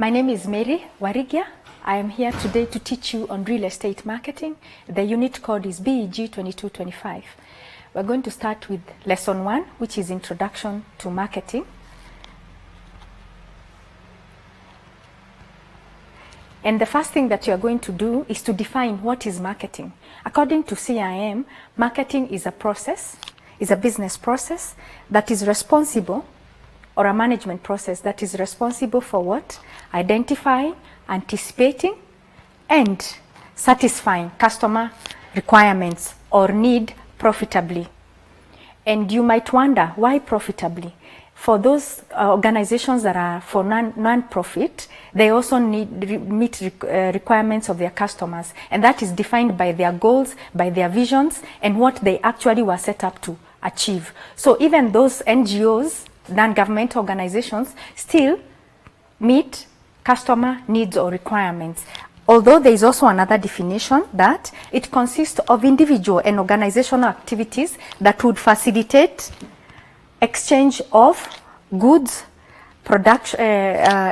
My name is Mary Warigia. I am here today to teach you on real estate marketing. The unit code is BEG 2225. We're going to start with lesson 1, which is Introduction to Marketing. And the first thing that you're going to do is to define what is marketing. According to CIM, marketing is a process, is a business process that is responsible, or a management process that is responsible for what? Identifying, anticipating, and satisfying customer requirements or need profitably. And you might wonder, why profitably? For those organizations that are for non-profit, they also meet requirements of their customers, and that is defined by their goals, by their visions, and what they actually were set up to achieve. So even those NGOs, non-government organizations, still meet customer needs or requirements. Although there is also another definition that it consists of individual and organizational activities that would facilitate exchange of goods, production,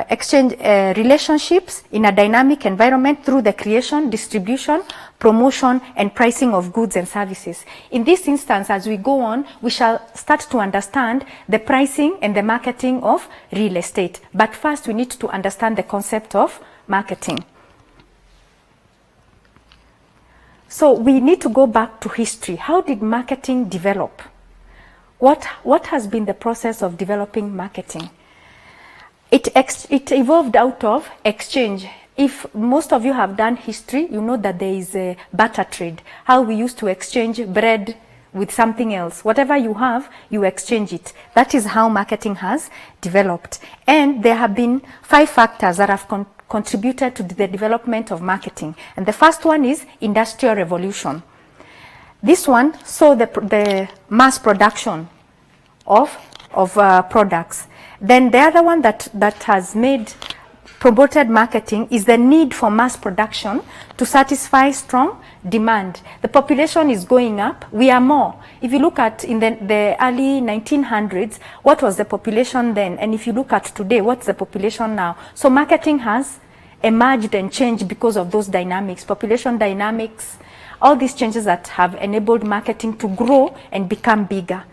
exchange relationships in a dynamic environment through the creation, distribution, promotion, and pricing of goods and services. In this instance, as we go on, we shall start to understand the pricing and the marketing of real estate. But first, we need to understand the concept of marketing. So we need to go back to history. How did marketing develop? What has been the process of developing marketing? It evolved out of exchange. If most of you have done history, you know that there is a barter trade. How we used to exchange bread with something else. Whatever you have, you exchange it. That is how marketing has developed. And there have been 5 factors that have contributed to the development of marketing. And the first one is Industrial Revolution. This one saw the mass production of products. Then the other one that has promoted marketing is the need for mass production to satisfy strong demand. The population is going up. We are more. If you look at in the early 1900s, what was the population then? And if you look at today, what's the population now? So marketing has emerged and changed because of those dynamics, population dynamics, all these changes that have enabled marketing to grow and become bigger.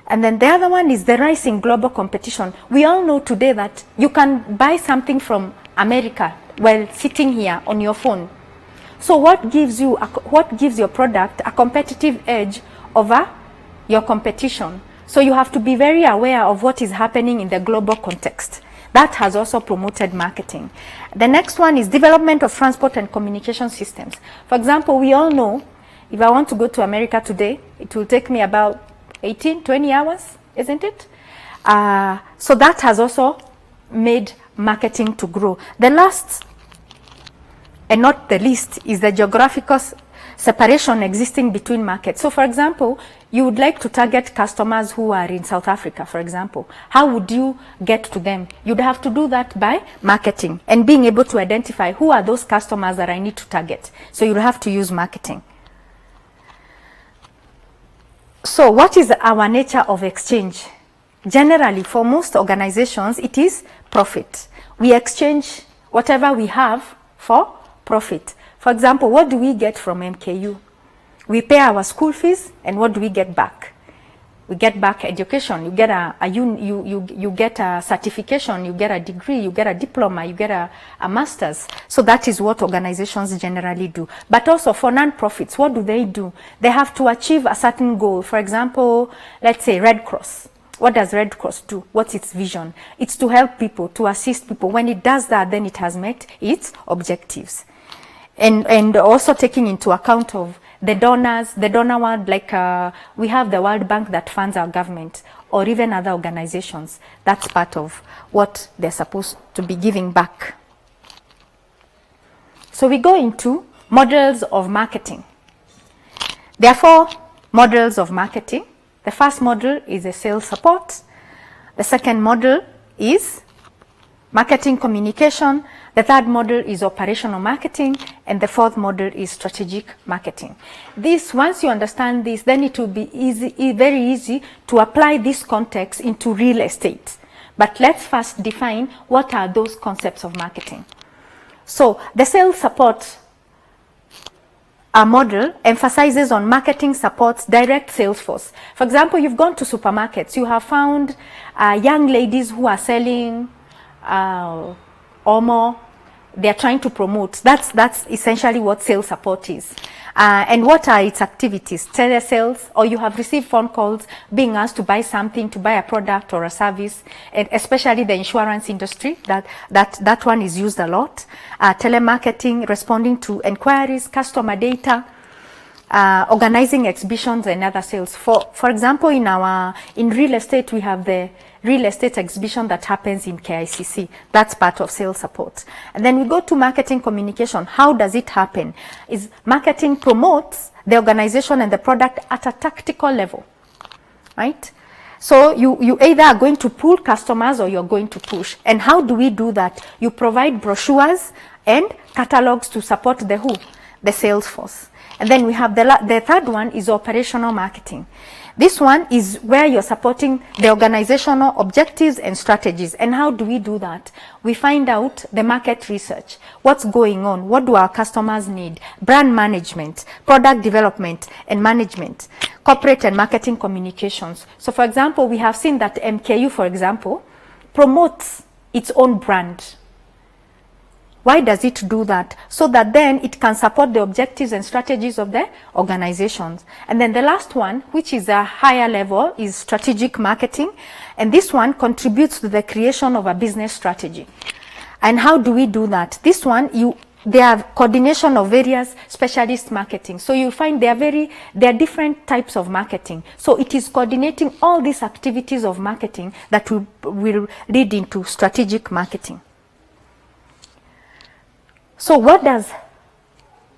And then the other one is the rise in global competition. We all know today that you can buy something from America while sitting here on your phone. So what gives your product a competitive edge over your competition? So you have to be very aware of what is happening in the global context. That has also promoted marketing. The next one is development of transport and communication systems. For example, we all know if I want to go to America today, it will take me about 18-20 hours, isn't it? So that has also made marketing to grow. The last, and not the least, is the geographical separation existing between markets. So for example, you would like to target customers who are in South Africa, for example. How would you get to them? You'd have to do that by marketing and being able to identify who are those customers that I need to target. So you'll have to use marketing. So what is our nature of exchange? Generally, for most organizations, it is profit. We exchange whatever we have for profit. For example, what do we get from MKU? We pay our school fees, and what do we get back? We get back education. You get you get a certification, you get a degree, you get a diploma, you get a master's. So that is what organizations generally do. But also for non-profits, what do? They have to achieve a certain goal. For example, let's say Red Cross. What does Red Cross do? What's its vision? It's to help people, to assist people. When it does that, then it has met its objectives. And also taking into account of the donors, the donor world, like we have the World Bank that funds our government, or even other organizations. That's part of what they're supposed to be giving back. So we go into models of marketing. There are 4 models of marketing. The first model is a sales support. The second model is marketing communication. The third model is operational marketing, and the fourth model is strategic marketing. Once you understand this, then it will be very easy to apply this context into real estate. But let's first define what are those concepts of marketing. So the sales support model emphasizes on marketing supports direct sales force. For example, you've gone to supermarkets, you have found young ladies who are selling Omo. They're trying to promote. That's essentially what sales support is. And what are its activities? Telesales, or you have received phone calls being asked to buy something, to buy a product or a service, and especially the insurance industry, that one is used a lot. Telemarketing, responding to inquiries, customer data, organizing exhibitions and other sales. For example, in real estate, we have the real estate exhibition that happens in KICC. That's part of sales support. And then we go to marketing communication. How does it happen? Is marketing promotes the organization and the product at a tactical level, right? So you either are going to pull customers or you're going to push. And how do we do that? You provide brochures and catalogs to support the who? The sales force. And then we have the third one is operational marketing. This one is where you're supporting the organizational objectives and strategies. And how do we do that? We find out the market research. What's going on? What do our customers need? Brand management, product development and management, corporate and marketing communications. So for example, we have seen that MKU, for example, promotes its own brand. Why does it do that? So that then it can support the objectives and strategies of the organizations. And then the last one, which is a higher level, is strategic marketing. And this one contributes to the creation of a business strategy. And how do we do that? This one, there are coordination of various specialist marketing. So you find there are different types of marketing. So it is coordinating all these activities of marketing that will lead into strategic marketing. So what does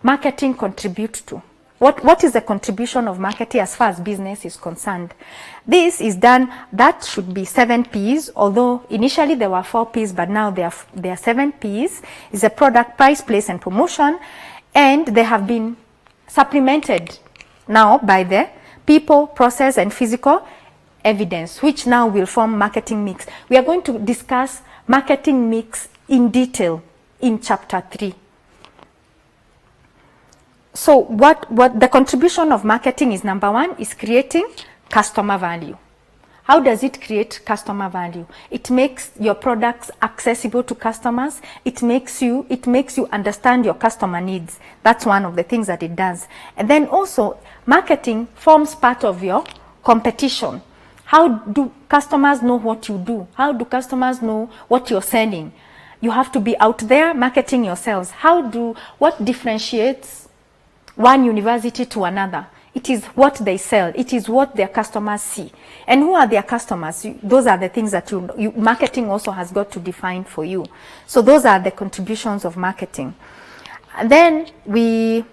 marketing contribute to? What is the contribution of marketing as far as business is concerned? This is done, that should be 7 P's, although initially there were 4 P's, but now there are 7 P's. It's a product, price, place, and promotion, and they have been supplemented now by the people, process, and physical evidence, which now will form marketing mix. We are going to discuss marketing mix in detail in chapter 3. So what the contribution of marketing is, number one, is creating customer value. How does it create customer value? It makes your products accessible to customers. It makes you understand your customer needs. That's one of the things that it does. And then also, marketing forms part of your competition. How do customers know what you do? How do customers know what you're selling? You have to be out there marketing yourselves. What differentiates one university to another? It is what they sell. It is what their customers see. And who are their customers? Those are the things that marketing also has got to define for you. So those are the contributions of marketing. And then we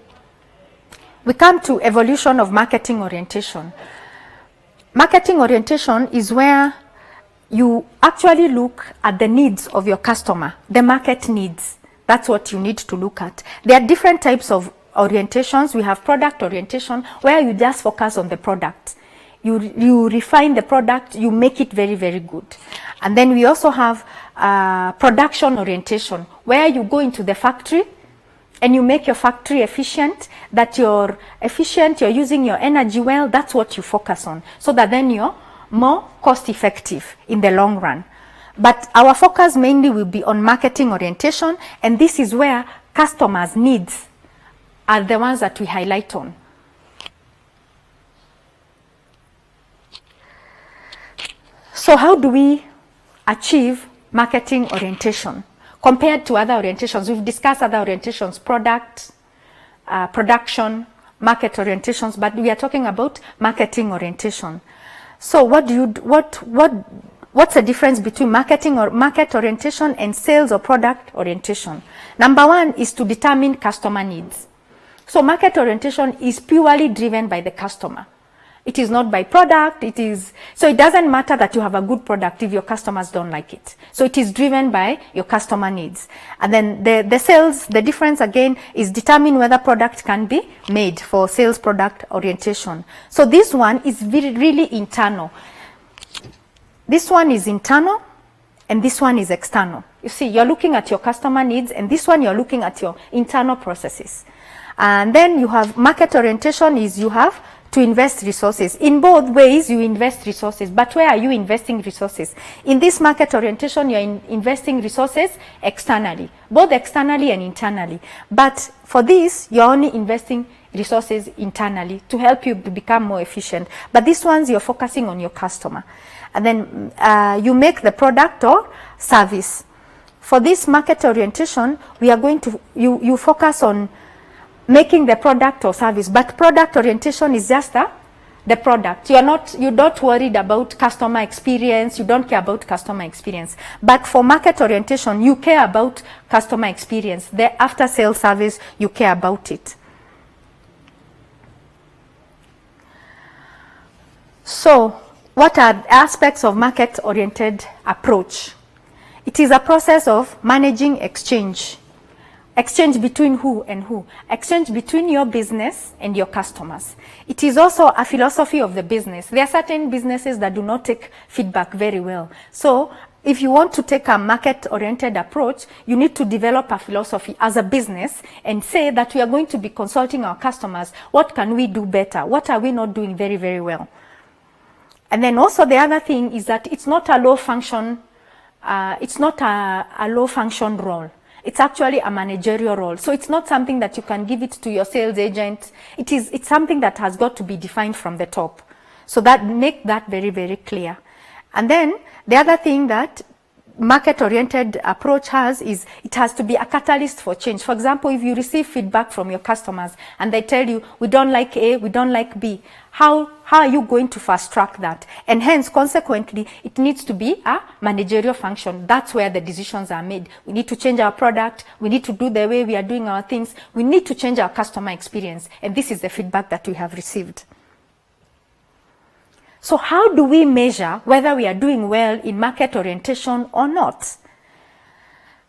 come to evolution of marketing orientation. Marketing orientation is where you actually look at the needs of your customer, the market needs. That's what you need to look at. There are different types of orientations. We have product orientation, where you just focus on the product. You refine the product, you make it very, very good. And then we also have production orientation, where you go into the factory and you make your factory efficient, that you're efficient, you're using your energy well. That's what you focus on, so that then you're more cost effective in the long run. But our focus mainly will be on marketing orientation, and this is where customers' needs are the ones that we highlight on. So how do we achieve marketing orientation compared to other orientations? We've discussed other orientations, product, production, market orientations, but we are talking about marketing orientation. So what's the difference between marketing or market orientation and sales or product orientation? Number one is to determine customer needs. So market orientation is purely driven by the customer. It is not by product. So it doesn't matter that you have a good product if your customers don't like it. So it is driven by your customer needs. And then the sales, the difference again is determine whether product can be made for sales product orientation. So this one is really internal. This one is internal, and this one is external. You see, you're looking at your customer needs, and this one you're looking at your internal processes. And then you have market orientation is you have to invest resources. In both ways, you invest resources. But where are you investing resources? In this market orientation, you're investing resources externally, both externally and internally. But for this, you're only investing resources internally to help you become more efficient. But these ones, you're focusing on your customer. And then you make the product or service. For this market orientation, we are going to, you focus on making the product or service, but product orientation is just the product. You're not worried about customer experience. You don't care about customer experience. But for market orientation, you care about customer experience. The after sales service, you care about it. So what are aspects of market oriented approach? It is a process of managing exchange. Exchange between who and who? Exchange between your business and your customers. It is also a philosophy of the business. There are certain businesses that do not take feedback very well. So if you want to take a market-oriented approach, you need to develop a philosophy as a business and say that we are going to be consulting our customers. What can we do better? What are we not doing very, very well? And then also the other thing is that it's not a low function, low function role. It's actually a managerial role. So it's not something that you can give it to your sales agent. It's something that has got to be defined from the top. So that make that very, very clear. And then the other thing that market-oriented approach has is it has to be a catalyst for change. For example, if you receive feedback from your customers and they tell you, we don't like A, we don't like B, how are you going to fast track that? And hence, consequently, it needs to be a managerial function. That's where the decisions are made. We need to change our product. We need to do the way we are doing our things. We need to change our customer experience. And this is the feedback that we have received. So how do we measure whether we are doing well in market orientation or not?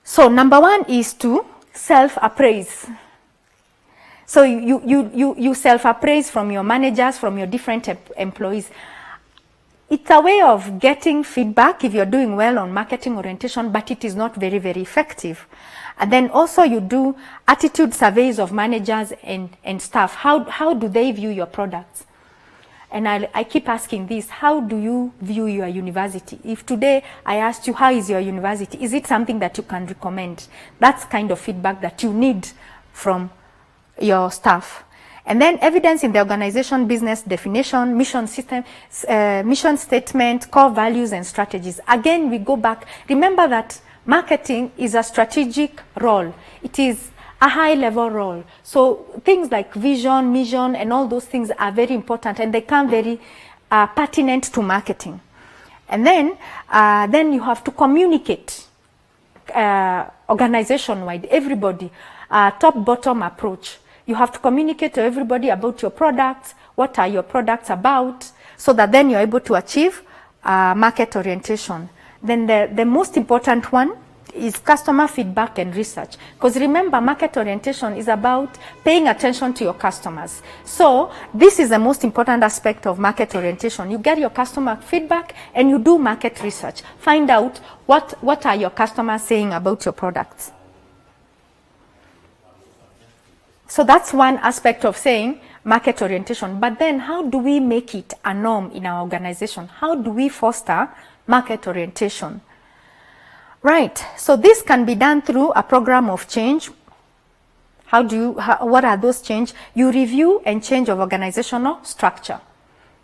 So number one is to self-appraise. So you self-appraise from your managers, from your different employees. It's a way of getting feedback if you're doing well on marketing orientation, but it is not very, very effective. And then also you do attitude surveys of managers and staff. How do they view your products? And I keep asking this, how do you view your university? If today I asked you, how is your university? Is it something that you can recommend? That's kind of feedback that you need from your staff. And then evidence in the organization, business definition, mission system, mission statement, core values and strategies. Again, we go back. Remember that marketing is a strategic role. It is a high-level role. So things like vision, mission, and all those things are very important, and they come very pertinent to marketing. And then you have to communicate organization-wide, everybody, top-bottom approach. You have to communicate to everybody about your products, what are your products about, so that then you're able to achieve market orientation. Then the most important one is customer feedback and research. Because remember, market orientation is about paying attention to your customers. So this is the most important aspect of market orientation. You get your customer feedback and you do market research. Find out what are your customers saying about your products. So that's one aspect of saying market orientation. But then how do we make it a norm in our organization? How do we foster market orientation? Right, so this can be done through a program of change. What are those change? You review and change of organizational structure.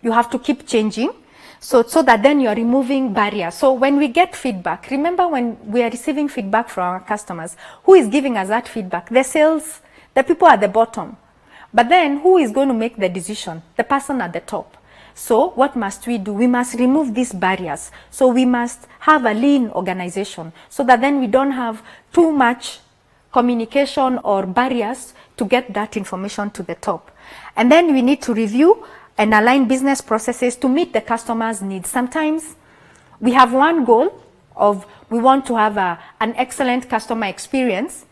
You have to keep changing so that then you're removing barriers. So when we get feedback, remember when we are receiving feedback from our customers, who is giving us that feedback? The sales, the people at the bottom. But then who is going to make the decision? The person at the top. So what must we do? We must remove these barriers. So we must have a lean organization so that then we don't have too much communication or barriers to get that information to the top. And then we need to review and align business processes to meet the customer's needs. Sometimes we have one goal of we want to have an excellent customer experience,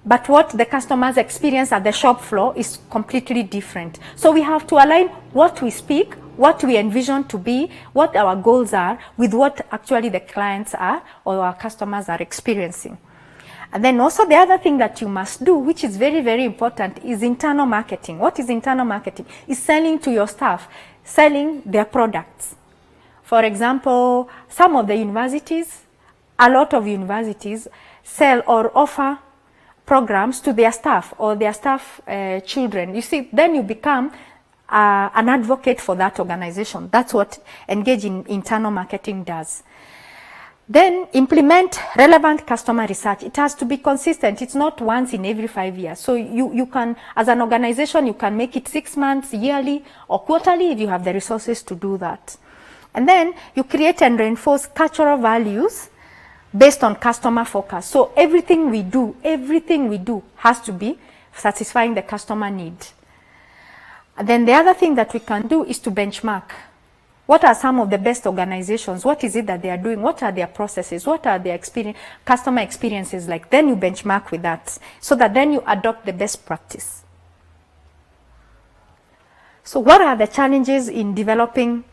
but what the customer's experience at the shop floor is completely different. So we have to align what we speak what we envision to be, what our goals are, with what actually the clients are or our customers are experiencing. And then also the other thing that you must do, which is very, very important, is internal marketing. What is internal marketing? Is selling to your staff, selling their products. For example, some of the universities, a lot of universities sell or offer programs to their staff or their staff children. You see, then you become an advocate for that organization. That's what engaging in internal marketing does. Then implement relevant customer research. It has to be consistent. It's not once in every 5 years. So you can, as an organization, you can make it 6 months, yearly, or quarterly if you have the resources to do that. And then you create and reinforce cultural values based on customer focus. So everything we do has to be satisfying the customer need. And then the other thing that we can do is to benchmark. What are some of the best organizations? What is it that they are doing? What are their processes? What are their customer experiences like? Then you benchmark with that so that then you adopt the best practice. So what are the challenges in developing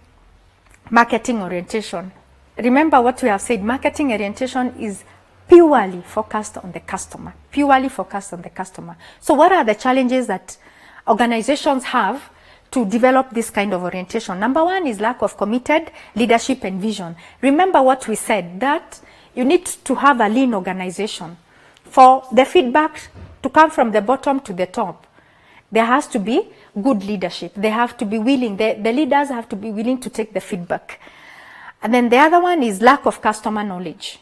marketing orientation? Remember what we have said, marketing orientation is purely focused on the customer, purely focused on the customer. So what are the challenges that organizations have to develop this kind of orientation? Number one is lack of committed leadership and vision. Remember what we said, that you need to have a lean organization. For the feedback to come from the bottom to the top, there has to be good leadership. They have to be willing, the leaders have to be willing to take the feedback. And then the other one is lack of customer knowledge.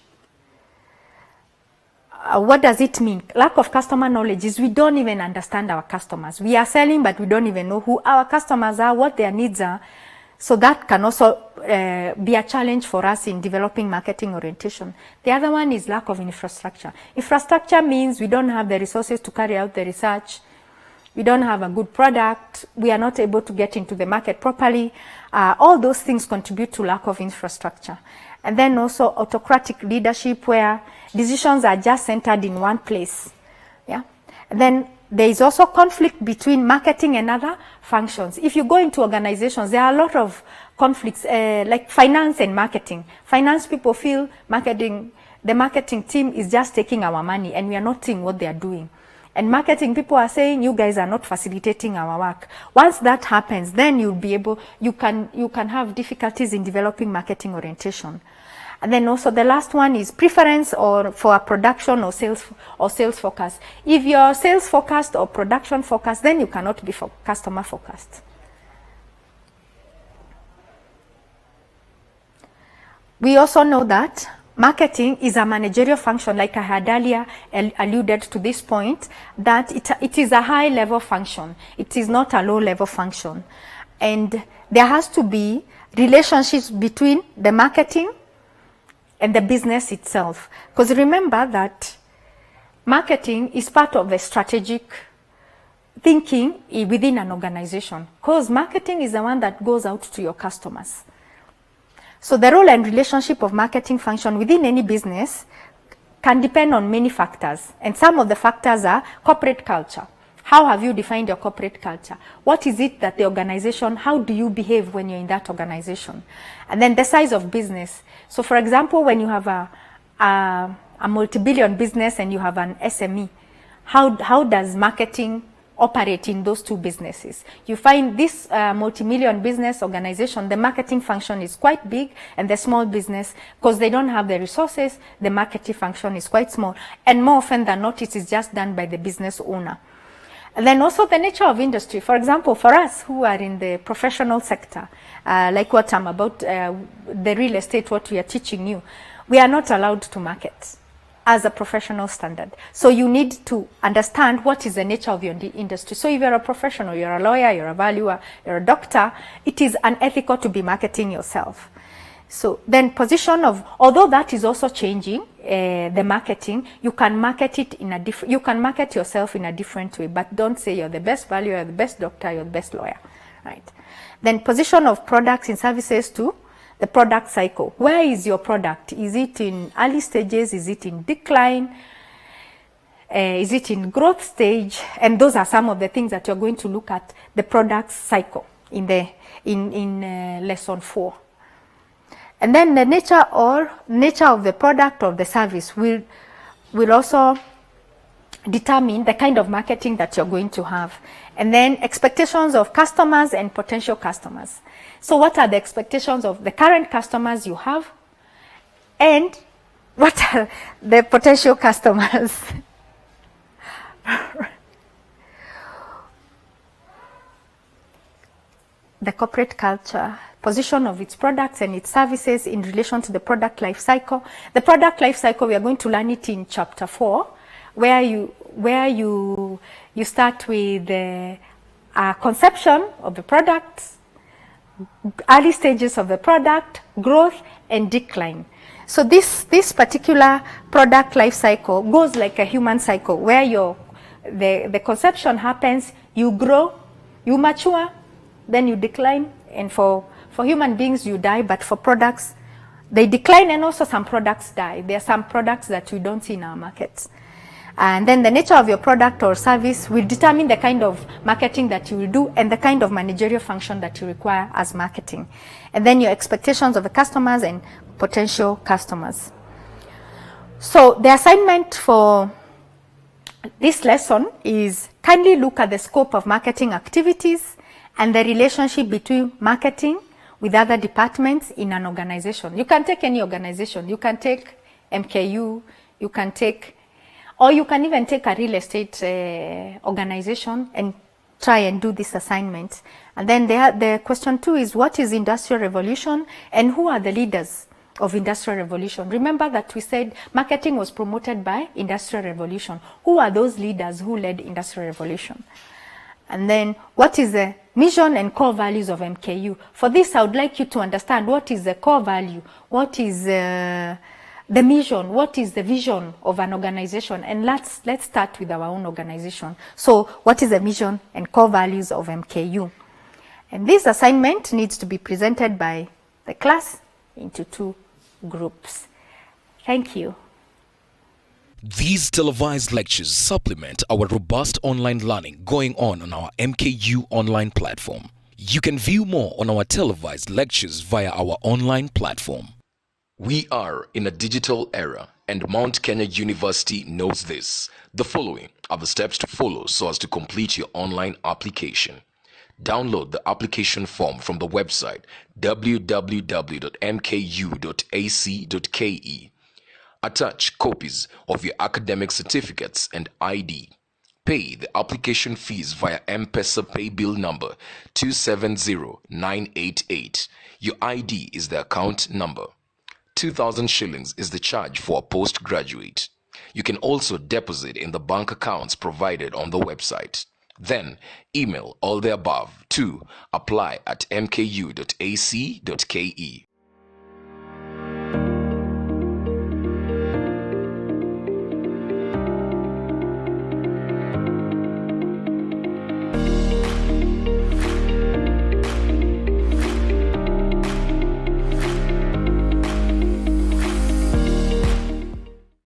What does it mean? Lack of customer knowledge is we don't even understand our customers. We are selling, but we don't even know who our customers are, what their needs are. So that can also be a challenge for us in developing marketing orientation. The other one is lack of infrastructure. Infrastructure means we don't have the resources to carry out the research. We don't have a good product. We are not able to get into the market properly. All those things contribute to lack of infrastructure. And then also autocratic leadership where decisions are just centered in one place. Yeah. And then there is also conflict between marketing and other functions. If you go into organizations, there are a lot of conflicts, like finance and marketing. Finance people feel the marketing team is just taking our money and we are not seeing what they are doing. And marketing people are saying, you guys are not facilitating our work. Once that happens, then you can have difficulties in developing marketing orientation. And then also the last one is preference for a production or sales focus. If you're sales focused or production focused, then you cannot be customer focused. We also know that marketing is a managerial function, like I had earlier alluded to this point, that it is a high-level function. It is not a low-level function. And there has to be relationships between the marketing and the business itself. Because remember that marketing is part of the strategic thinking within an organization. Because marketing is the one that goes out to your customers. So the role and relationship of marketing function within any business can depend on many factors. And some of the factors are corporate culture. How have you defined your corporate culture? What is it that the organization, how do you behave when you're in that organization? And then the size of business. So for example, when you have a multi-billion business and you have an SME, how does marketing operate in those two businesses? You find this multi-million business organization, the marketing function is quite big, and the small business, because they don't have the resources, the marketing function is quite small. And more often than not, it is just done by the business owner. And then also the nature of industry. For example, for us who are in the professional sector, like what I'm about, the real estate, what we are teaching you, we are not allowed to market as a professional standard. So you need to understand what is the nature of your industry. So if you're a professional, you're a lawyer, you're a valuer, you're a doctor, it is unethical to be marketing yourself. So then position of, although that is also changing, the marketing, you can market it in a different, you can market yourself in a different way, but don't say you're the best valuer, you're the best doctor, you're the best lawyer, right? Then position of products and services to the product cycle. Where is your product? Is it in early stages? Is it in decline? Is it in growth stage? And those are some of the things that you're going to look at, the product cycle. in the lesson 4. And then the nature of the product or the service will also determine the kind of marketing that you're going to have. And then expectations of customers and potential customers. So what are the expectations of the current customers you have? And what are the potential customers? The corporate culture, position of its products and its services in relation to the product life cycle. The product life cycle, we are going to learn it in chapter 4, where you start with the conception of the product, early stages of the product, growth and decline. So this particular product life cycle goes like a human cycle, where the conception happens, you grow, you mature, then you decline, and for human beings you die, but for products they decline, and also some products die. There are some products that we don't see in our markets. And then the nature of your product or service will determine the kind of marketing that you will do and the kind of managerial function that you require as marketing. And then your expectations of the customers and potential customers. So the assignment for this lesson is kindly look at the scope of marketing activities and the relationship between marketing with other departments in an organization. You can take any organization. You can take MKU, you can take, or you can even take a real estate organization and try and do this assignment. And then the question 2 is, what is Industrial Revolution and who are the leaders of Industrial Revolution? Remember that we said marketing was promoted by Industrial Revolution. Who are those leaders who led Industrial Revolution? And then what is the mission and core values of MKU? For this, I would like you to understand what is the core value, what is the mission, what is the vision of an organization. And let's start with our own organization. So what is the mission and core values of MKU? And this assignment needs to be presented by the class into 2 groups. Thank you. These televised lectures supplement our robust online learning going on our MKU online platform. You can view more on our televised lectures via our online platform. We are in a digital era, and Mount Kenya University knows this. The following are the steps to follow so as to complete your online application. Download the application form from the website www.mku.ac.ke. Attach copies of your academic certificates and ID. Pay the application fees via M-Pesa pay bill number 270988. Your ID is the account number. 2,000 shillings is the charge for a postgraduate. You can also deposit in the bank accounts provided on the website. Then email all the above to apply@mku.ac.ke.